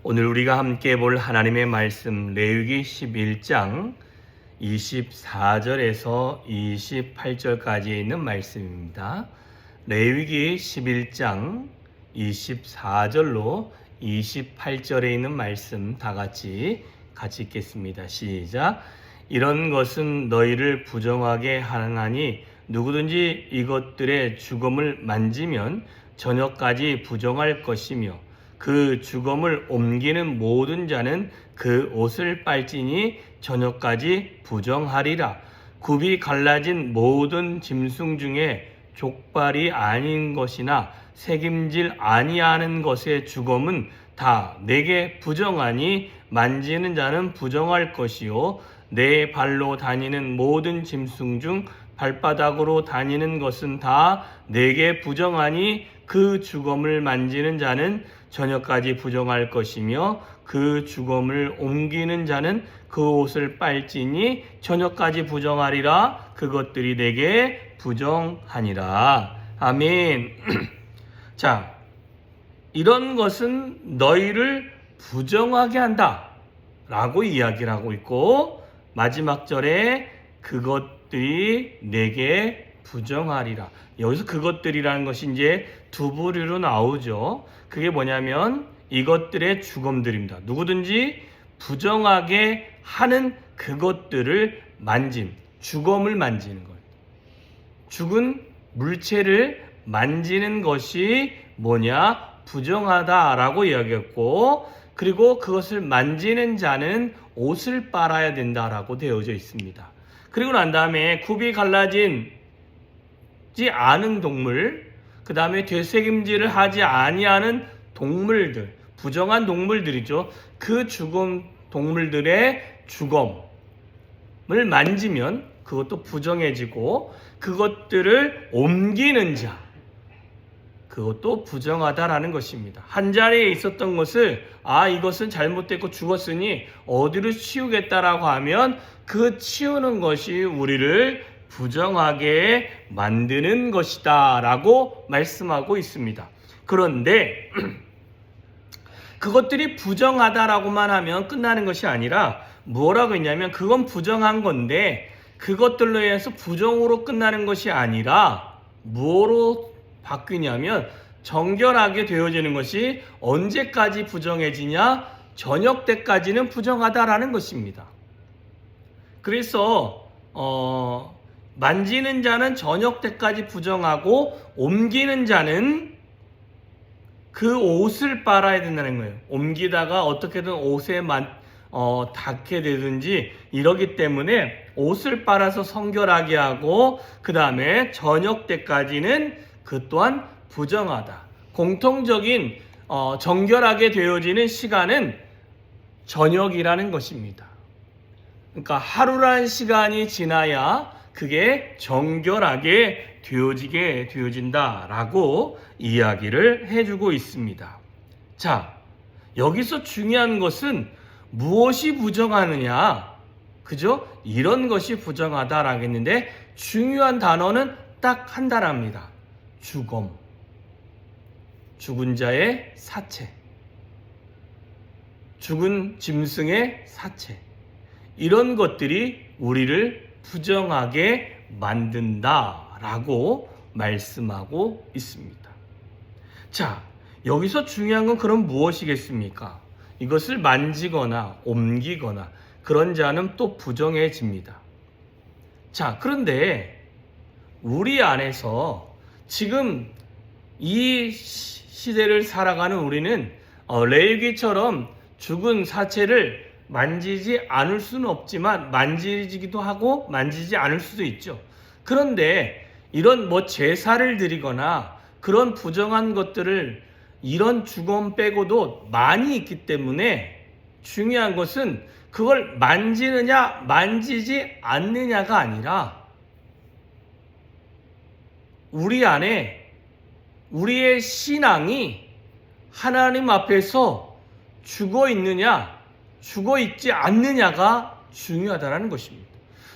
오늘 우리가 함께 볼 하나님의 말씀 레위기 11장 24절에서 28절까지에 있는 말씀입니다. 레위기 11장 24절로 28절에 있는 말씀 다 같이 읽겠습니다. 시작. 이런 것은 너희를 부정하게 하나니 누구든지 이것들의 주검을 만지면 저녁까지 부정할 것이며 그 주검을 옮기는 모든 자는 그 옷을 빨지니 저녁까지 부정하리라. 굽이 갈라진 모든 짐승 중에 족발이 아닌 것이나 새김질 아니하는 것의 주검은 다 내게 부정하니 만지는 자는 부정할 것이요 내 발로 다니는 모든 짐승 중 발바닥으로 다니는 것은 다 내게 부정하니 그 주검을 만지는 자는 저녁까지 부정할 것이며 그 주검을 옮기는 자는 그 옷을 빨지니 저녁까지 부정하리라. 그것들이 내게 부정하니라. 아멘. 자, 이런 것은 너희를 부정하게 한다 라고 이야기를 하고 있고, 마지막 절에 그것들이 내게 부정하리라. 여기서 그것들이라는 것이 이제 두 부류로 나오죠. 그게 뭐냐면 이것들의 주검들입니다. 누구든지 부정하게 하는 그것들을 만진, 주검을 만지는 것. 죽은 물체를 만지는 것이 뭐냐? 부정하다라고 이야기했고, 그리고 그것을 만지는 자는 옷을 빨아야 된다라고 되어져 있습니다. 그리고 난 다음에 굽이 갈라지지 않은 동물, 그 다음에 되새김질을 하지 아니하는 동물들, 부정한 동물들이죠. 그 죽은 동물들의 주검을 만지면 그것도 부정해지고, 그것들을 옮기는 자, 그것도 부정하다라는 것입니다. 한 자리에 있었던 것을 이것은 잘못됐고 죽었으니 어디로 치우겠다라고 하면 그 치우는 것이 우리를 부정하게 만드는 것이다 라고 말씀하고 있습니다. 그런데 그것들이 부정하다라고만 하면 끝나는 것이 아니라 뭐라고 했냐면 그건 부정한 건데 그것들로 해서 부정으로 끝나는 것이 아니라 뭐로 바뀌냐면 정결하게 되어지는 것이 언제까지 부정해지냐? 저녁 때까지는 부정하다라는 것입니다. 그래서 만지는 자는 저녁 때까지 부정하고 옮기는 자는 그 옷을 빨아야 된다는 거예요. 옮기다가 어떻게든 옷에 닿게 되든지 이러기 때문에 옷을 빨아서 성결하게 하고 그 다음에 저녁 때까지는 그 또한 부정하다. 공통적인 정결하게 되어지는 시간은 저녁이라는 것입니다. 그러니까 하루라는 시간이 지나야 그게 정결하게 되어진다라고 이야기를 해주고 있습니다. 자, 여기서 중요한 것은 무엇이 부정하느냐? 그죠? 이런 것이 부정하다라고 했는데 중요한 단어는 딱 한 단어입니다. 주검. 죽은 자의 사체. 죽은 짐승의 사체. 이런 것들이 우리를 부정하게 만든다라고 말씀하고 있습니다. 자, 여기서 중요한 건 그럼 무엇이겠습니까? 이것을 만지거나 옮기거나 그런 자는 또 부정해집니다. 자, 그런데 우리 안에서 지금 이 시대를 살아가는 우리는 레위기처럼 죽은 사체를 만지지 않을 수는 없지만 만지기도 하고 만지지 않을 수도 있죠. 그런데 이런 제사를 드리거나 그런 부정한 것들을 이런 주검 빼고도 많이 있기 때문에 중요한 것은 그걸 만지느냐 만지지 않느냐가 아니라 우리 안에 우리의 신앙이 하나님 앞에서 죽어 있느냐 죽어 있지 않느냐가 중요하다는 것입니다.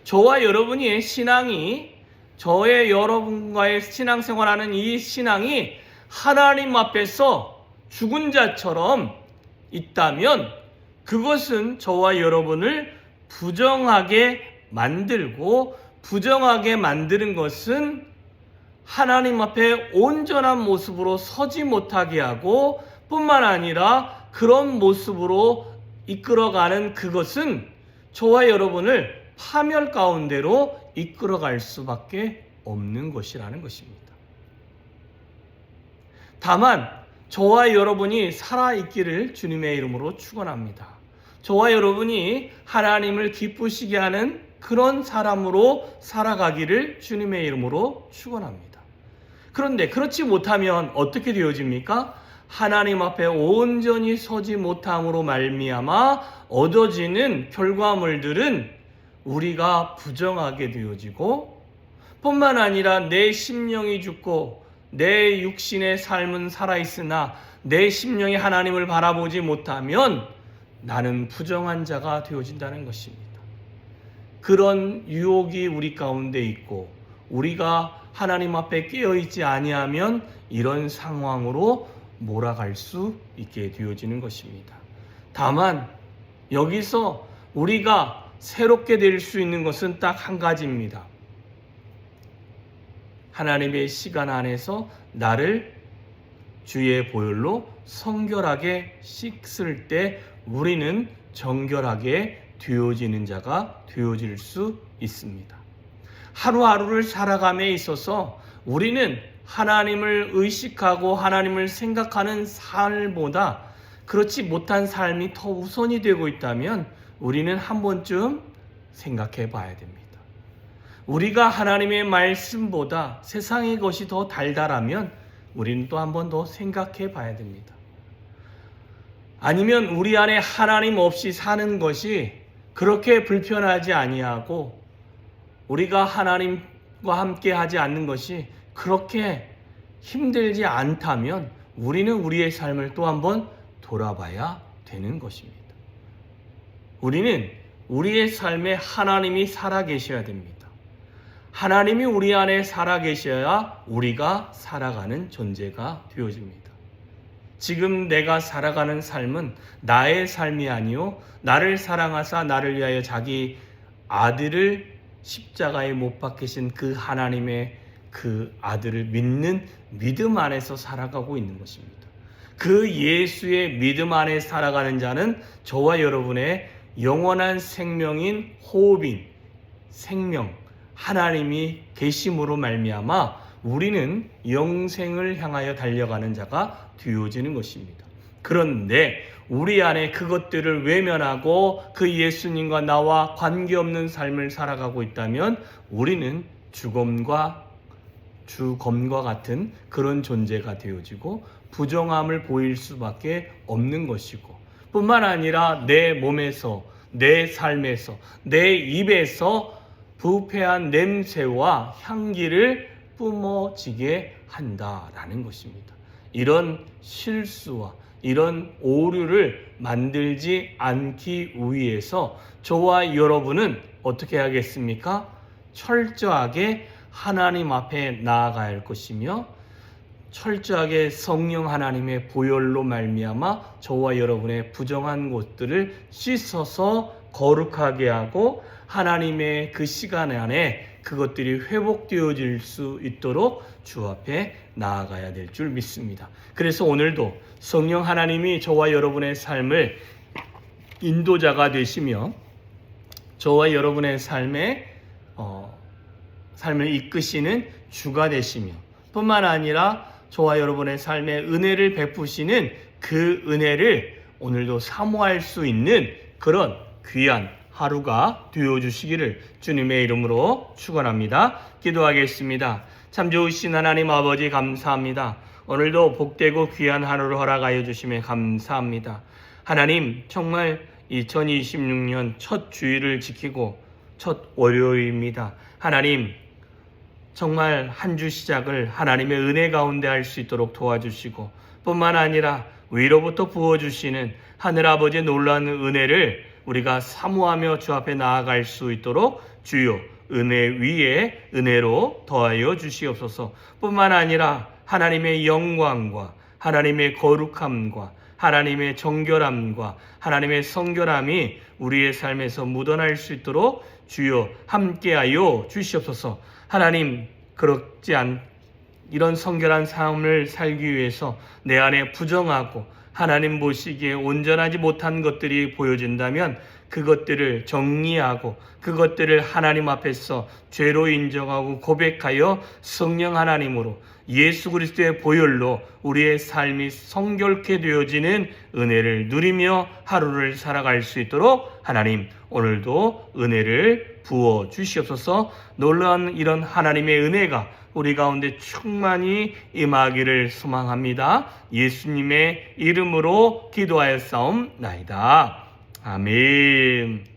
저와 여러분의 신앙이 저의 여러분과의 신앙생활하는 이 신앙이 하나님 앞에서 죽은 자처럼 있다면 그것은 저와 여러분을 부정하게 만들고, 부정하게 만드는 것은 하나님 앞에 온전한 모습으로 서지 못하게 하고, 뿐만 아니라 그런 모습으로 이끌어가는 그것은 저와 여러분을 파멸 가운데로 이끌어갈 수밖에 없는 것이라는 것입니다. 다만 저와 여러분이 살아있기를 주님의 이름으로 축원합니다. 저와 여러분이 하나님을 기쁘시게 하는 그런 사람으로 살아가기를 주님의 이름으로 축원합니다. 그런데 그렇지 못하면 어떻게 되어집니까? 하나님 앞에 온전히 서지 못함으로 말미암아 얻어지는 결과물들은 우리가 부정하게 되어지고, 뿐만 아니라 내 심령이 죽고 내 육신의 삶은 살아있으나 내 심령이 하나님을 바라보지 못하면 나는 부정한 자가 되어진다는 것입니다. 그런 유혹이 우리 가운데 있고, 우리가 하나님 앞에 깨어있지 아니하면 이런 상황으로 몰아갈 수 있게 되어지는 것입니다. 다만 여기서 우리가 새롭게 될 수 있는 것은 딱 한 가지입니다. 하나님의 시간 안에서 나를 주의 보혈로 성결하게 씻을 때 우리는 정결하게 되어지는 자가 되어질 수 있습니다. 하루하루를 살아감에 있어서 우리는 하나님을 의식하고 하나님을 생각하는 삶보다 그렇지 못한 삶이 더 우선이 되고 있다면 우리는 한 번쯤 생각해 봐야 됩니다. 우리가 하나님의 말씀보다 세상의 것이 더 달달하면 우리는 또 한 번 더 생각해 봐야 됩니다. 아니면 우리 안에 하나님 없이 사는 것이 그렇게 불편하지 아니하고, 우리가 하나님과 함께 하지 않는 것이 그렇게 힘들지 않다면 우리는 우리의 삶을 또 한 번 돌아봐야 되는 것입니다. 우리는 우리의 삶에 하나님이 살아계셔야 됩니다. 하나님이 우리 안에 살아계셔야 우리가 살아가는 존재가 되어집니다. 지금 내가 살아가는 삶은 나의 삶이 아니요 나를 사랑하사 나를 위하여 자기 아들을 십자가에 못 박히신 그 하나님의 그 아들을 믿는 믿음 안에서 살아가고 있는 것입니다. 그 예수의 믿음 안에 살아가는 자는 저와 여러분의 영원한 생명인 호흡인 생명 하나님이 계심으로 말미암아 우리는 영생을 향하여 달려가는 자가 되어지는 것입니다. 그런데 우리 안에 그것들을 외면하고 그 예수님과 나와 관계없는 삶을 살아가고 있다면 우리는 죽음과 같은 그런 존재가 되어지고 부정함을 보일 수밖에 없는 것이고, 뿐만 아니라 내 몸에서, 내 삶에서, 내 입에서 부패한 냄새와 향기를 뿜어지게 한다라는 것입니다. 이런 실수와 이런 오류를 만들지 않기 위해서 저와 여러분은 어떻게 하겠습니까? 철저하게 하나님 앞에 나아가야 할 것이며, 철저하게 성령 하나님의 보혈로 말미암아 저와 여러분의 부정한 것들을 씻어서 거룩하게 하고 하나님의 그 시간 안에 그것들이 회복되어질 수 있도록 주 앞에 나아가야 될 줄 믿습니다. 그래서 오늘도 성령 하나님이 저와 여러분의 삶을 인도자가 되시며 저와 여러분의 삶을 이끄시는 주가 되시며, 뿐만 아니라 저와 여러분의 삶에 은혜를 베푸시는 그 은혜를 오늘도 사모할 수 있는 그런 귀한 하루가 되어주시기를 주님의 이름으로 축원합니다. 기도하겠습니다. 참 좋으신 하나님 아버지 감사합니다. 오늘도 복되고 귀한 하루를 허락하여 주심에 감사합니다. 하나님, 정말 2026년 첫 주일을 지키고 첫 월요일입니다. 하나님, 정말 한 주 시작을 하나님의 은혜 가운데 할 수 있도록 도와주시고, 뿐만 아니라 위로부터 부어주시는 하늘아버지의 놀라운 은혜를 우리가 사모하며 주 앞에 나아갈 수 있도록 주여 은혜 위에 은혜로 더하여 주시옵소서. 뿐만 아니라 하나님의 영광과 하나님의 거룩함과 하나님의 정결함과 하나님의 성결함이 우리의 삶에서 묻어날 수 있도록 주여 함께하여 주시옵소서. 하나님, 그렇지 않 이런 성결한 삶을 살기 위해서 내 안에 부정하고 하나님 보시기에 온전하지 못한 것들이 보여진다면 그것들을 정리하고 그것들을 하나님 앞에서 죄로 인정하고 고백하여 성령 하나님으로 예수 그리스도의 보혈로 우리의 삶이 성결케 되어지는 은혜를 누리며 하루를 살아갈 수 있도록 하나님 오늘도 은혜를 부어 주시옵소서. 놀라운 이런 하나님의 은혜가 우리 가운데 충만히 임하기를 소망합니다. 예수님의 이름으로 기도하였사옵나이다. 아멘.